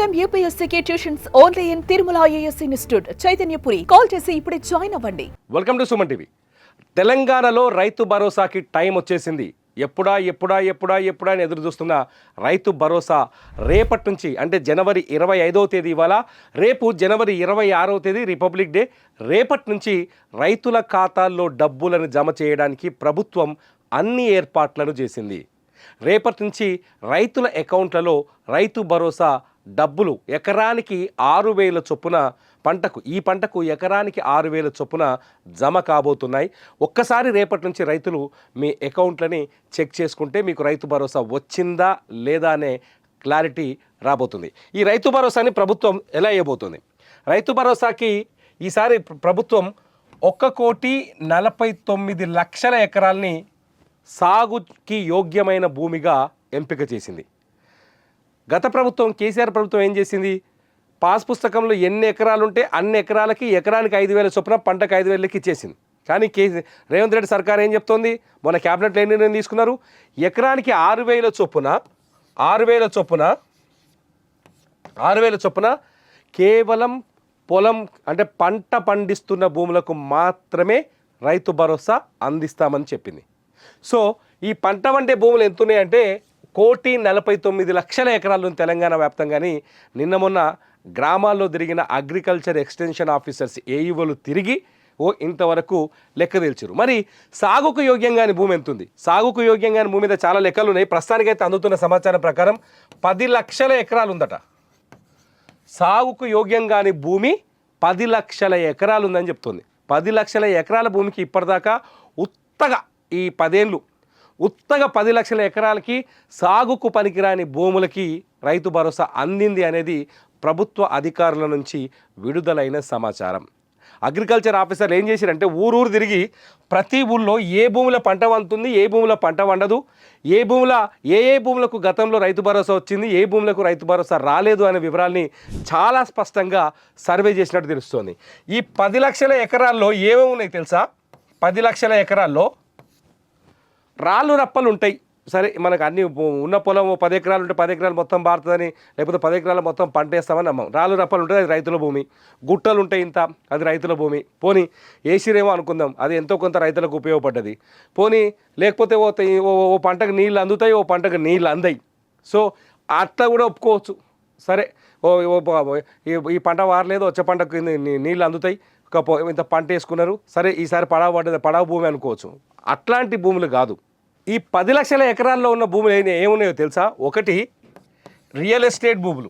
time UPSC tuitions only in Tirumala IAS institute Chaitanyapuri. Call చేసి ఇప్పుడే join అవ్వండి. Welcome to Suman TV. తెలంగాణలో రైతు భరోసాకి టైం వచ్చేసింది. ఎప్పుడా అని ఎదురు చూస్తున్న రైతు భరోసా రేపటి నుంచి అంటే జనవరి 25వ తేదీ ఇవాళ, రేపు జనవరి 26వ తేదీ రిపబ్లిక్ డే. రేపటి నుంచి రైతుల ఖాతాల్లో డబ్బులను జమ చేయడానికి ప్రభుత్వం అన్ని ఏర్పాట్లను చేసింది. రేపటి నుంచి రైతుల అకౌంట్లలో రైతు భరోసా డబ్బులు ఎకరానికి 6,000 చొప్పున ఈ పంటకు ఎకరానికి 6,000 చొప్పున జమ కాబోతున్నాయి. ఒక్కసారి రేపటి నుంచి రైతులు మీ అకౌంట్లని చెక్ చేసుకుంటే మీకు రైతు భరోసా వచ్చిందా లేదా అనే క్లారిటీ రాబోతుంది. ఈ రైతు భరోసాని ప్రభుత్వం ఎలా ఇవ్వబోతుంది? రైతు భరోసాకి ఈసారి ప్రభుత్వం 1,49,00,000 ఎకరాలని సాగుకి యోగ్యమైన భూమిగా ఎంపిక చేసింది. గత ప్రభుత్వం కేసీఆర్ ప్రభుత్వం ఏం చేసింది? పాస్ పుస్తకంలో ఎన్ని ఎకరాలు ఉంటే అన్ని ఎకరాలకి ఎకరానికి 5,000 చొప్పున పంటకు 5,000 ఇచ్చేసింది. కానీ రేవంత్ రెడ్డి సర్కార్ ఏం చెప్తోంది? మొన్న క్యాబినెట్లో ఎన్ని నిర్ణయం తీసుకున్నారు? ఎకరానికి 6,000 చొప్పున కేవలం పొలం అంటే పంట పండిస్తున్న భూములకు మాత్రమే రైతు భరోసా అందిస్తామని చెప్పింది. సో ఈ పంట వండే భూములు ఎంతున్నాయంటే 1,49,00,000 ఎకరాలు తెలంగాణ వ్యాప్తంగాని. నిన్న మొన్న గ్రామాల్లో తిరిగిన అగ్రికల్చర్ ఎక్స్టెన్షన్ ఆఫీసర్స్ ఏఈఓలు తిరిగి ఇంతవరకు లెక్క తెలిచారు. మరి సాగుకు యోగ్యంగాని భూమి ఎంతుంది? సాగుకు యోగ్యంగాని భూమి మీద చాలా లెక్కలు ఉన్నాయి. ప్రస్తుతానికైతే అందుతున్న సమాచారం ప్రకారం 10 లక్షల ఎకరాలు ఉందట. సాగుకు యోగ్యంగాని భూమి 10 లక్షల ఎకరాలు ఉందని చెప్తుంది. 10 లక్షల ఎకరాల భూమికి ఇప్పటిదాకా ఈ 10 ఏళ్ళు 10 లక్షల ఎకరాలకి సాగుకు పనికిరాని భూములకి రైతు భరోసా అందింది అనేది ప్రభుత్వ అధికారుల నుంచి విడుదలైన సమాచారం. అగ్రికల్చర్ ఆఫీసర్లు ఏం చేశారంటే ఊరు తిరిగి ప్రతి ఊళ్ళో ఏ భూముల పంట వండుతుంది, ఏ భూముల పంట వండదు, ఏ భూములకు గతంలో రైతు భరోసా వచ్చింది, ఏ భూములకు రైతు భరోసా రాలేదు అనే వివరాల్ని చాలా స్పష్టంగా సర్వే చేసినట్టు తెలుస్తోంది. ఈ 10 లక్షల ఎకరాల్లో ఏమేమి ఉన్నాయి తెలుసా? 10 లక్షల ఎకరాల్లో రాళ్ళు రప్పలు ఉంటాయి. సరే, మనకు అన్ని ఉన్న పొలం 10 ఎకరాలు ఉంటే 10 ఎకరాలు మొత్తం బారుతుందని, లేకపోతే 10 ఎకరాలు మొత్తం పంట వేస్తామని నమ్మం. రాళ్ళు రప్పలు ఉంటుంది, అది రైతుల భూమి. గుట్టలు ఉంటాయి ఇంత, అది రైతుల భూమి. పోనీ వేసిరేమో అనుకుందాం, అది ఎంతో కొంత రైతులకు ఉపయోగపడ్డది. పోనీ లేకపోతే ఓ పంటకు నీళ్ళు అందుతాయి, ఓ పంటకు నీళ్ళు అందాయి. సో అట్లా కూడా ఒప్పుకోవచ్చు. సరే, ఈ పంట వారలేదు, వచ్చే పంటకు నీళ్ళు అందుతాయి, ఇంత పంట వేసుకున్నారు, సరే ఈసారి పడవ భూమి అనుకోవచ్చు. అట్లాంటి భూములు కాదు. ఈ 10 లక్షల ఎకరాల్లో ఉన్న భూములు ఏమున్నాయో తెలుసా? ఒకటి రియల్ ఎస్టేట్ భూములు.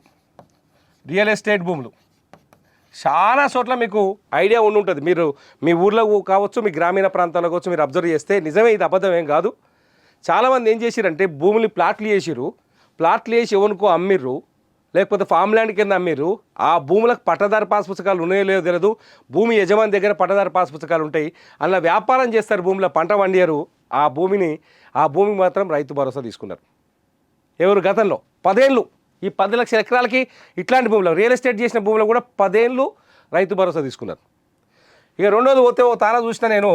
చాలా చోట్ల మీకు ఐడియా ఉంటుంది. మీరు మీ ఊర్లో కావచ్చు, మీ గ్రామీణ ప్రాంతాల్లో కావచ్చు, మీరు అబ్జర్వ్ చేస్తే నిజమే, ఇది అబద్ధం ఏం కాదు. చాలామంది ఏం చేసిరంటే భూములు ప్లాట్లు వేసి ఎవరికో అమ్మిర్రు, లేకపోతే ఫామ్ ల్యాండ్ కింద అమ్మిర్రు. ఆ భూములకు పట్టదారు పాస్ పుస్తకాలు ఉన్నాయో లేదో తెలియదు. భూమి యజమాని దగ్గర పట్టదారు పాస్ పుస్తకాలు ఉంటాయి. అలా వ్యాపారం చేస్తారు, భూమిలో పంట వండియారు. ఆ భూమికి మాత్రం రైతు భరోసా తీసుకున్నారు. ఎవరు? గతంలో 10 ఏళ్ళు ఈ 10 లక్షల ఎకరాలకి ఇట్లాంటి భూములు, రియల్ ఎస్టేట్ చేసిన భూములు కూడా 10 ఏళ్ళు రైతు భరోసా తీసుకున్నారు. ఇక రెండోది పోతే ఓ తారా చూసిన నేను,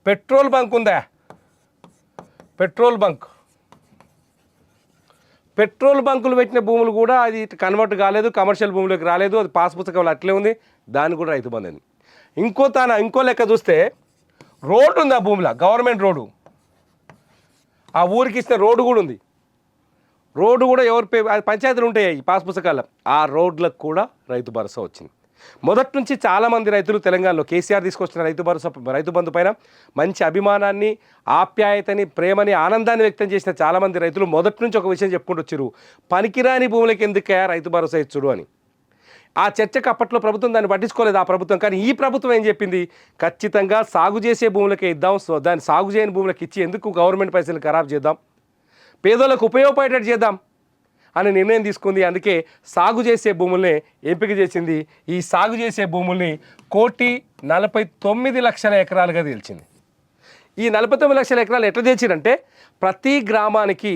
పెట్రోల్ బంక్ ఉందా? పెట్రోల్ బంకులు పెట్టిన భూములు కూడా అది కన్వర్ట్ కాలేదు, కమర్షియల్ భూములకు రాలేదు, అది పాస్ పుస్తకాలు అట్లే ఉంది, దాన్ని కూడా రైతు బంధు అయింది. ఇంకో లెక్క చూస్తే రోడ్డు ఉంది ఆ భూమిలో, గవర్నమెంట్ రోడ్డు, ఆ ఊరికి ఇచ్చిన రోడ్డు కూడా ఉంది. రోడ్డు కూడా పంచాయతీలు ఉంటాయి ఈ పాస్ పుస్తకాలు, ఆ రోడ్లకు కూడా రైతు భరోసా వచ్చింది. మొదటి నుంచి చాలామంది రైతులు తెలంగాణలో కేసీఆర్ తీసుకొచ్చిన రైతు బంధు పైన మంచి అభిమానాన్ని, ఆప్యాయతని, ప్రేమని, ఆనందాన్ని వ్యక్తం చేసిన చాలామంది రైతులు మొదటి నుంచి ఒక విషయం చెప్పుకుంటూ వచ్చారు, పనికిరాని భూములకి ఎందుకే రైతు భరోసా ఇచ్చుడు అని. ఆ చర్చకు అప్పట్లో ప్రభుత్వం దాన్ని పట్టించుకోలేదు, ఆ ప్రభుత్వం. కానీ ఈ ప్రభుత్వం ఏం చెప్పింది? ఖచ్చితంగా సాగు చేసే భూములకే ఇద్దాం, దాన్ని సాగు చేయని భూములకు ఇచ్చి ఎందుకు గవర్నమెంట్ పైసలు ఖరాబ్ చేద్దాం, పేదోళ్ళకు ఉపయోగపడేటట్టు చేద్దాం అని నిర్ణయం తీసుకుంది. అందుకే సాగు చేసే భూముల్ని ఎంపిక చేసింది. ఈ సాగు చేసే భూముల్ని 1,49,00,000 ఎకరాలుగా తేల్చింది. ఈ 49 లక్షల ఎకరాలు ఎట్లా తెచ్చిరంటే, ప్రతి గ్రామానికి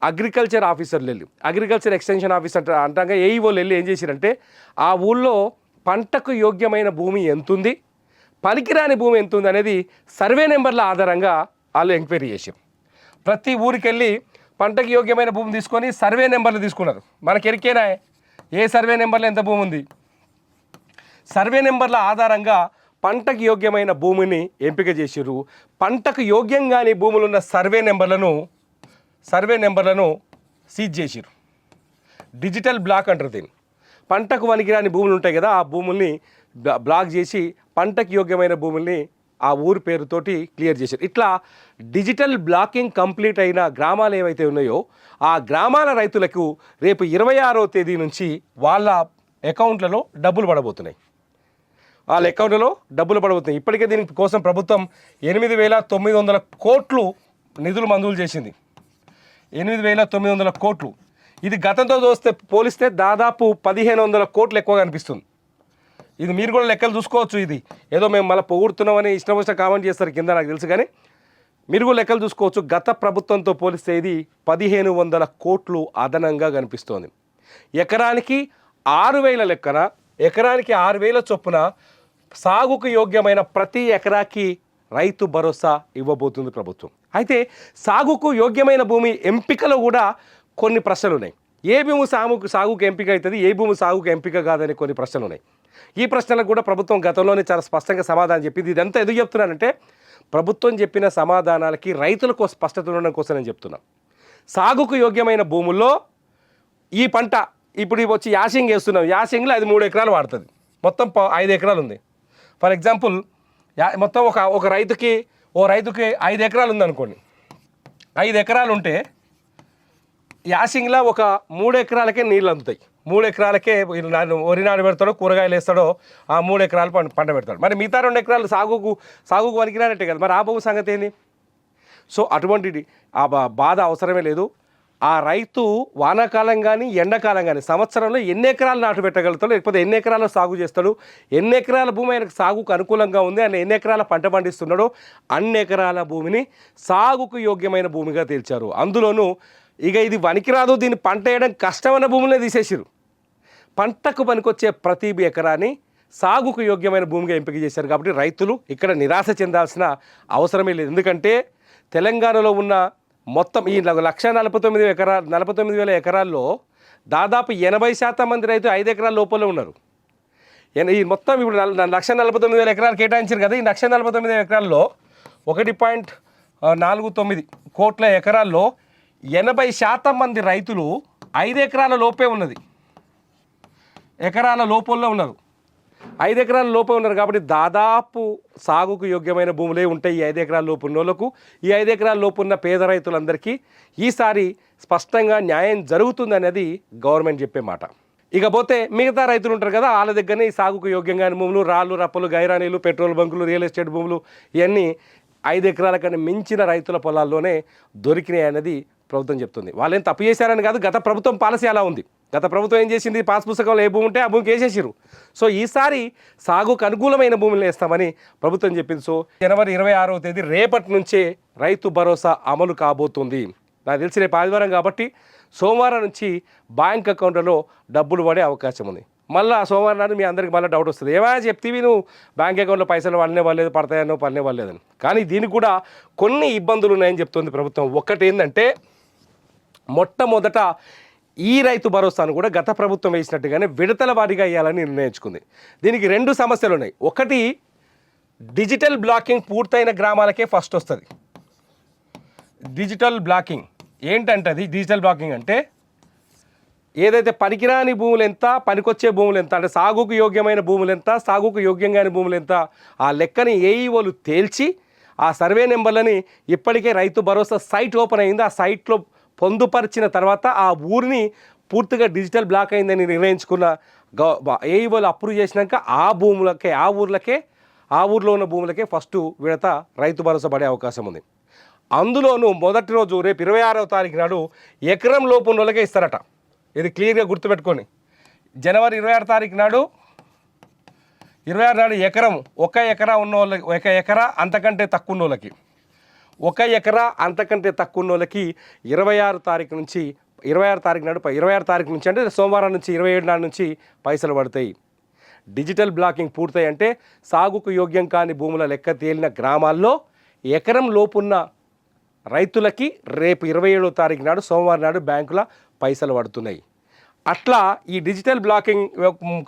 అగ్రికల్చర్ ఆఫీసర్లు వెళ్ళి, అగ్రికల్చర్ ఎక్స్టెన్షన్ ఆఫీసర్ అంటాగా ఏఈఓలు వెళ్ళి ఏం చేసిరంటే, ఆ ఊళ్ళో పంటకు యోగ్యమైన భూమి ఎంతుంది, పనికిరాని భూమి ఎంతుంది అనేది సర్వే నెంబర్ల ఆధారంగా వాళ్ళు ఎంక్వైరీ చేశారు. ప్రతి ఊరికి వెళ్ళి పంటకి యోగ్యమైన భూమి తీసుకొని సర్వే నెంబర్లు తీసుకున్నారు. మనకి ఎరికేనా ఏ సర్వే నెంబర్లో ఎంత భూమి ఉంది, సర్వే నెంబర్ల ఆధారంగా పంటకు యోగ్యమైన భూమిని ఎంపిక చేసిర్రు. పంటకు యోగ్యం కాని భూములు ఉన్న సర్వే నెంబర్లను సీజ్ చేసిర్రు. డిజిటల్ బ్లాక్ అంటారు దీన్ని. పంటకు వనికిరాని భూములు ఉంటాయి కదా, ఆ భూముల్ని బ్లాక్ చేసి పంటకు యోగ్యమైన భూముల్ని ఆ ఊరి పేరుతోటి క్లియర్ చేశారు. ఇట్లా డిజిటల్ బ్లాకింగ్ కంప్లీట్ అయిన గ్రామాలు ఏవైతే ఉన్నాయో ఆ గ్రామాల రైతులకు రేపు 26వ తేదీ నుంచి వాళ్ళ అకౌంట్లలో డబ్బులు పడబోతున్నాయి. వాళ్ళ అకౌంట్లలో డబ్బులు పడబోతున్నాయి. ఇప్పటికే దీని కోసం ప్రభుత్వం 8,900 కోట్లు నిధులు మంజూరు చేసింది. 8,900 కోట్లు. ఇది గతంతో పోలిస్తే దాదాపు 1,500 కోట్లు ఎక్కువగా అనిపిస్తుంది. ఇది మీరు కూడా లెక్కలు చూసుకోవచ్చు. ఇది ఏదో మేము మళ్ళీ పొగుడుతున్నామని ఇష్టం వచ్చిన కామెంట్ చేస్తారు కింద, నాకు తెలుసు. కానీ మీరు కూడా లెక్కలు చూసుకోవచ్చు. గత ప్రభుత్వంతో పోలిస్తే ఇది 1,500 కోట్లు అదనంగా కనిపిస్తోంది. ఎకరానికి 6,000 లెక్కన, ఎకరానికి 6,000 చొప్పున సాగుకు యోగ్యమైన ప్రతి ఎకరాకి రైతు భరోసా ఇవ్వబోతుంది ప్రభుత్వం. అయితే సాగుకు యోగ్యమైన భూమి ఎంపికలో కూడా కొన్ని ప్రశ్నలు ఉన్నాయి. ఏ భూమి సాగుకు ఎంపిక అవుతుంది, ఏ భూమి సాగుకు ఎంపిక కాదని కొన్ని ప్రశ్నలు ఉన్నాయి. ఈ ప్రశ్నలకు కూడా ప్రభుత్వం గతంలోనే చాలా స్పష్టంగా సమాధానం చెప్పింది. ఇదంతా ఎందుకు చెప్తున్నానంటే ప్రభుత్వం చెప్పిన సమాధానాలకి రైతులకు స్పష్టత ఉండడం కోసం నేను చెప్తున్నాను. సాగుకు యోగ్యమైన భూముల్లో ఈ పంట ఇప్పుడు వచ్చి యాసింగ్ వేస్తున్నాం. యాసింగ్లో అది 3 ఎకరాలు వాడుతుంది. మొత్తం 5 ఎకరాలు ఉంది. ఫర్ ఎగ్జాంపుల్ మొత్తం ఒక రైతుకి 5 ఎకరాలు ఉందనుకోండి. 5 ఎకరాలు ఉంటే యాసింగ్లో ఒక 3 ఎకరాలకే నీళ్ళు అందుతాయి. 3 ఎకరాలకే వరి నాడు పెడతాడో, కూరగాయలు వేస్తాడో, ఆ 3 ఎకరాలు పంట పెడతాడు. మరి మిగతా 2 ఎకరాలు సాగుకు వనికిరానట్టే కదా. మరి ఆ భూమి సంగతి ఏంది? సో అటువంటిది ఆ బాధ అవసరమే లేదు. ఆ రైతు వానాకాలం కానీ ఎండాకాలం కానీ సంవత్సరంలో ఎన్ని ఎకరాలు నాటు పెట్టగలుగుతాడు, లేకపోతే ఎన్ని ఎకరాలు సాగు చేస్తాడు, ఎన్ని ఎకరాల భూమి ఆయనకు సాగుకు అనుకూలంగా ఉంది, ఆయన ఎన్ని ఎకరాల పంట పండిస్తున్నాడో అన్ని ఎకరాల భూమిని సాగుకు యోగ్యమైన భూమిగా తేల్చారు. అందులోనూ ఇక ఇది వనికిరాదు, దీన్ని పంట వేయడం కష్టమైన భూములనే తీసేసారు. పంటకు పనికొచ్చే ప్రతి ఎకరాన్ని సాగుకు యోగ్యమైన భూమిగా ఎంపిక చేశారు. కాబట్టి రైతులు ఇక్కడ నిరాశ చెందాల్సిన అవసరమే లేదు. ఎందుకంటే తెలంగాణలో ఉన్న మొత్తం ఈ 1,49,000 ఎకరాల్లో దాదాపు 80% మంది రైతు 5 ఎకరాల లోపలే ఉన్నారు. ఈ మొత్తం ఇప్పుడు 1,49,000 ఎకరాలు కేటాయించారు కదా. ఈ 1,49,000 ఎకరాల్లో 1.49 కోట్ల ఎకరాల్లో 80% మంది రైతులు 5 ఎకరాల లోపే ఉన్నది, ఎకరాల లోపల్లో ఉన్నారు. 5 ఎకరాల లోపే ఉన్నారు. కాబట్టి దాదాపు సాగుకు యోగ్యమైన భూములే ఉంటాయి ఈ 5 ఎకరాల లోపు ఉన్న వాళ్ళకు. ఈ 5 ఎకరాల లోపు ఉన్న పేద రైతులందరికీ ఈసారి స్పష్టంగా న్యాయం జరుగుతుంది అనేది గవర్నమెంట్ చెప్పే మాట. ఇకపోతే మిగతా రైతులు ఉంటారు కదా, వాళ్ళ దగ్గరనే ఈ సాగుకు యోగ్యంగా భూములు, రాళ్ళు రప్పలు, గైరానీలు, పెట్రోల్ బంకులు, రియల్ ఎస్టేట్ భూములు ఇవన్నీ 5 ఎకరాల కన్నా మించిన రైతుల పొలాల్లోనే దొరికినాయి అనేది ప్రభుత్వం చెప్తుంది. వాళ్ళేం తప్పు చేశారని కాదు, గత ప్రభుత్వం పాలసీ అలా ఉంది. గత ప్రభుత్వం ఏం చేసింది, పాస్ పుస్తకంలో ఏ భూమి ఉంటే ఆ భూమికి వేసేసారు. సో ఈసారి సాగుకు అనుకూలమైన భూములు వేస్తామని ప్రభుత్వం చెప్పింది. సో జనవరి 26వ తేదీ రేపటి నుంచే రైతు భరోసా అమలు కాబోతుంది. నాకు తెలిసి రేపు ఆదివారం కాబట్టి సోమవారం నుంచి బ్యాంక్ అకౌంట్లలో డబ్బులు పడే అవకాశం ఉంది. మళ్ళీ సోమవారం నాడు మీ అందరికి మళ్ళీ డౌట్ వస్తుంది, ఏమైనా చెప్తేవి నువ్వు బ్యాంక్ అకౌంట్లో పైసలు వాళ్ళనే వాళ్ళలేదు, పడతాయనో పడనే వాళ్ళలేదని. కానీ దీనికి కూడా కొన్ని ఇబ్బందులు ఉన్నాయని చెప్తుంది ప్రభుత్వం. ఒకటి ఏంటంటే మొట్టమొదట ఈ రైతు భరోసాను కూడా గత ప్రభుత్వం వేసినట్టుగానే విడతల వారీగా ఇవ్వాలని నిర్ణయించుకుంది. దీనికి 2 సమస్యలు ఉన్నాయి. ఒకటి, డిజిటల్ బ్లాకింగ్ పూర్తయిన గ్రామాలకే ఫస్ట్ వస్తుంది. డిజిటల్ బ్లాకింగ్ ఏంటంటే అది డిజిటల్ బ్లాకింగ్ అంటే ఏదైతే పనికిరాని భూములు ఎంత, పనికొచ్చే భూములు ఎంత, అంటే సాగుకు యోగ్యమైన భూములు ఎంత, సాగుకు యోగ్యంగాని భూములు ఎంత, ఆ లెక్కని ఏఈఓలు తేల్చి ఆ సర్వే నెంబర్లని ఇప్పటికే రైతు భరోసా సైట్ ఓపెన్ అయింది. ఆ సైట్లో పొందుపరిచిన తర్వాత ఆ ఊరిని పూర్తిగా డిజిటల్ బ్లాక్ అయిందని నిర్ణయించుకున్న ఏఈఓలు అప్రూవ్ చేసినాక ఆ ఊర్లో ఉన్న భూములకే ఫస్ట్ విడత రైతు భరోసా పడే అవకాశం ఉంది. అందులోనూ మొదటి రోజు రేపు 26వ తారీఖు నాడు ఎకరం లోపు ఉన్న వాళ్ళకే ఇస్తారట. ఇది క్లియర్గా గుర్తుపెట్టుకొని, జనవరి 26 తారీఖు నాడు ఎకరం, 1 ఎకరా ఉన్న వాళ్ళకి, 1 ఎకరా అంతకంటే తక్కువ ఉన్న వాళ్ళకి, 1 ఎకరా అంతకంటే తక్కువ ఉన్న వాళ్ళకి 26 తారీఖు నుంచి 26 తారీఖు నుంచి అంటే సోమవారం నుంచి 27 నాడు నుంచి పైసలు పడతాయి. డిజిటల్ బ్లాకింగ్ పూర్తయి అంటే సాగుకు యోగ్యం కాని భూముల లెక్క తేలిన గ్రామాల్లో ఎకరం లోపున్న రైతులకి రేపు 27వ తారీఖు నాడు సోమవారం నాడు బ్యాంకుల పైసలు పడుతున్నాయి. అట్లా ఈ డిజిటల్ బ్లాకింగ్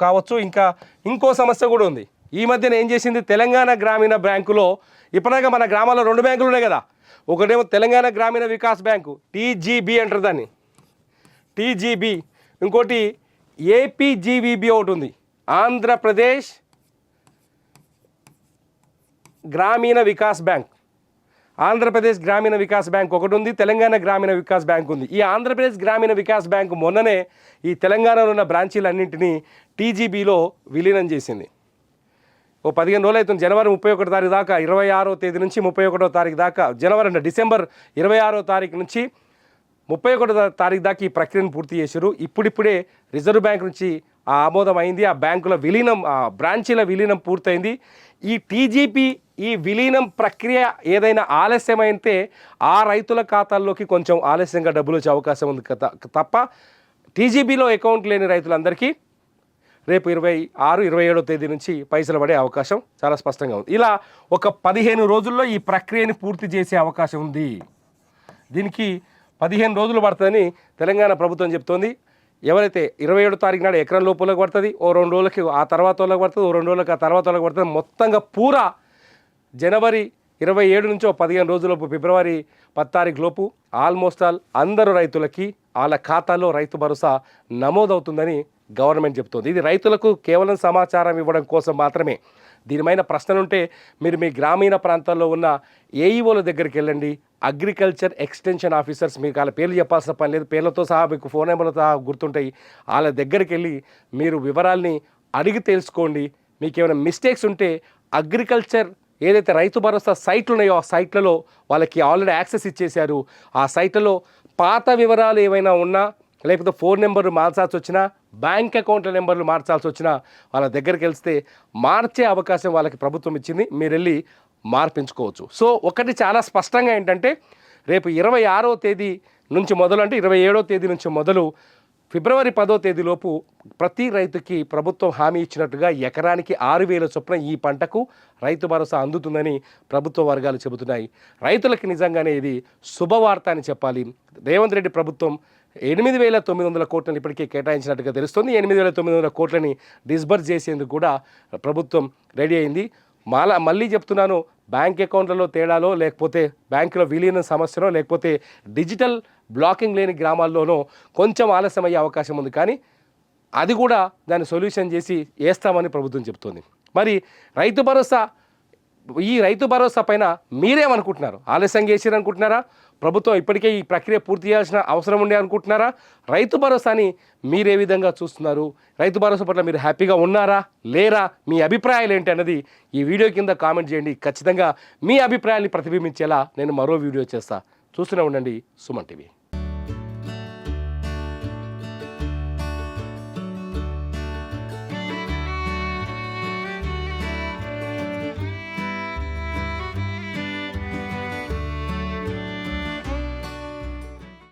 కావచ్చు, ఇంకా ఇంకో సమస్య కూడా ఉంది. ఈ మధ్యన ఏం చేసింది తెలంగాణ గ్రామీణ బ్యాంకులో, ఇప్పటిదాకా మన గ్రామాల్లో 2 బ్యాంకులు ఉన్నాయి కదా, ఒకటేమో తెలంగాణ గ్రామీణ వికాస్ బ్యాంకు టీజీబీ అంటారు దాన్ని, టీజీబీ, ఇంకోటి ఏపీజీవీబీ ఒకటి ఉంది, ఆంధ్రప్రదేశ్ గ్రామీణ వికాస్ బ్యాంక్. ఆంధ్రప్రదేశ్ గ్రామీణ వికాస్ బ్యాంక్ ఒకటి ఉంది, తెలంగాణ గ్రామీణ వికాస్ బ్యాంక్ ఉంది. ఈ ఆంధ్రప్రదేశ్ గ్రామీణ వికాస్ బ్యాంక్ మొన్ననే ఈ తెలంగాణలో ఉన్న బ్రాంచీలన్నింటినీ టీజీబీలో విలీనం చేసింది. ఓ 15 రోజులు అవుతుంది. జనవరి 31 తారీఖు దాకా, 26వ తేదీ నుంచి 31వ తారీఖు దాకా, డిసెంబర్ 26వ తారీఖు నుంచి 31వ తారీఖు దాకా ఈ ప్రక్రియను పూర్తి చేశారు. ఇప్పుడిప్పుడే రిజర్వ్ బ్యాంక్ నుంచి ఆ ఆమోదం అయింది. ఆ బ్యాంకుల విలీనం, ఆ బ్రాంచీల విలీనం పూర్తయింది. ఈ టీజీపీ ఈ విలీనం ప్రక్రియ ఏదైనా ఆలస్యమైతే ఆ రైతుల ఖాతాల్లోకి కొంచెం ఆలస్యంగా డబ్బులు వచ్చే అవకాశం ఉంది తప్ప టీజీబీలో అకౌంట్ లేని రైతులందరికీ రేపు 26, 27వ తేదీ నుంచి పైసలు పడే అవకాశం చాలా స్పష్టంగా ఉంది. ఇలా ఒక 15 రోజుల్లో ఈ ప్రక్రియని పూర్తి చేసే అవకాశం ఉంది. దీనికి 15 రోజులు పడుతుందని తెలంగాణ ప్రభుత్వం చెప్తోంది. ఎవరైతే 27వ తారీఖు నాడు ఎకరం లోపలకు పడుతుంది, ఓ 2 రోజులకి ఆ తర్వాత వాళ్ళకి పడుతుంది, ఓ 2 రోజులకి ఆ తర్వాత వాళ్ళకి పడుతుంది. మొత్తంగా పూరా జనవరి 27 నుంచి 15 రోజులలోపు, ఫిబ్రవరి 10 తారీఖు లోపు ఆల్మోస్ట్ అందరూ రైతులకి వాళ్ళ ఖాతాలో రైతు భరోసా నమోదవుతుందని గవర్నమెంట్ చెప్తోంది. ఇది రైతులకు కేవలం సమాచారం ఇవ్వడం కోసం మాత్రమే. దీనిపైన ప్రశ్నలుంటే మీరు మీ గ్రామీణ ప్రాంతాల్లో ఉన్న ఏఈఓల దగ్గరికి వెళ్ళండి, అగ్రికల్చర్ ఎక్స్టెన్షన్ ఆఫీసర్స్, మీకు వాళ్ళ పేర్లు చెప్పాల్సిన పని లేదు, పేర్లతో సహా మీకు ఫోన్ నెంబర్లతో సహా గుర్తుంటాయి. వాళ్ళ దగ్గరికి వెళ్ళి మీరు వివరాల్ని అడిగి తెలుసుకోండి. మీకు ఏమైనా మిస్టేక్స్ ఉంటే అగ్రికల్చర్ ఏదైతే రైతు భరోసా సైట్లు ఉన్నాయో ఆ సైట్లలో వాళ్ళకి ఆల్రెడీ యాక్సెస్ ఇచ్చేశారు. ఆ సైట్లలో పాత వివరాలు ఏమైనా ఉన్నా, లేకపోతే ఫోన్ నెంబర్లు మార్చాల్సి వచ్చినా, బ్యాంక్ అకౌంట్ల నెంబర్లు మార్చాల్సి వచ్చినా వాళ్ళ దగ్గరికి వెళ్తే మార్చే అవకాశం వాళ్ళకి ప్రభుత్వం ఇచ్చింది. మీరు వెళ్ళి మార్పించుకోవచ్చు. సో ఒకటి చాలా స్పష్టంగా ఏంటంటే రేపు 26వ తేదీ నుంచి మొదలు, అంటే 27వ తేదీ నుంచి మొదలు ఫిబ్రవరి 10వ తేదీలోపు ప్రతి రైతుకి ప్రభుత్వం హామీ ఇచ్చినట్టుగా ఎకరానికి 6,000 చొప్పున ఈ పంటకు రైతు భరోసా అందుతుందని ప్రభుత్వ వర్గాలు చెబుతున్నాయి. రైతులకి నిజంగానే ఇది శుభవార్త అని చెప్పాలి. రేవంత్ రెడ్డి ప్రభుత్వం 8,900 కోట్లను ఇప్పటికే కేటాయించినట్టుగా తెలుస్తుంది. 8,900 కోట్లని డిస్బర్స్ చేసేందుకు కూడా ప్రభుత్వం రెడీ అయింది. మళ్ళీ చెప్తున్నాను, బ్యాంక్ అకౌంట్లలో తేడాలో, లేకపోతే బ్యాంకులో విలీనం సమస్యలో, లేకపోతే డిజిటల్ బ్లాకింగ్ లేని గ్రామాల్లోనో కొంచెం ఆలస్యం అయ్యే అవకాశం ఉంది. కానీ అది కూడా దాన్ని సొల్యూషన్ చేసి వేస్తామని ప్రభుత్వం చెప్తోంది. మరి ఈ రైతు భరోసా పైన మీరేమనుకుంటున్నారు? ఆలస్యం చేసిరనుకుంటున్నారా? ప్రభుత్వం ఇప్పటికే ఈ ప్రక్రియ పూర్తి చేయాల్సిన అవసరం ఉండే అనుకుంటున్నారా? రైతు భరోసాని మీరే విధంగా చూస్తున్నారు? రైతు భరోసా పట్ల మీరు హ్యాపీగా ఉన్నారా లేరా? మీ అభిప్రాయాలు ఏంటి అన్నది ఈ వీడియో కింద కామెంట్ చేయండి. ఖచ్చితంగా మీ అభిప్రాయాన్ని ప్రతిబింబించేలా నేను మరో వీడియో చేస్తా. చూస్తూనే ఉండండి సుమన్ టీవీ.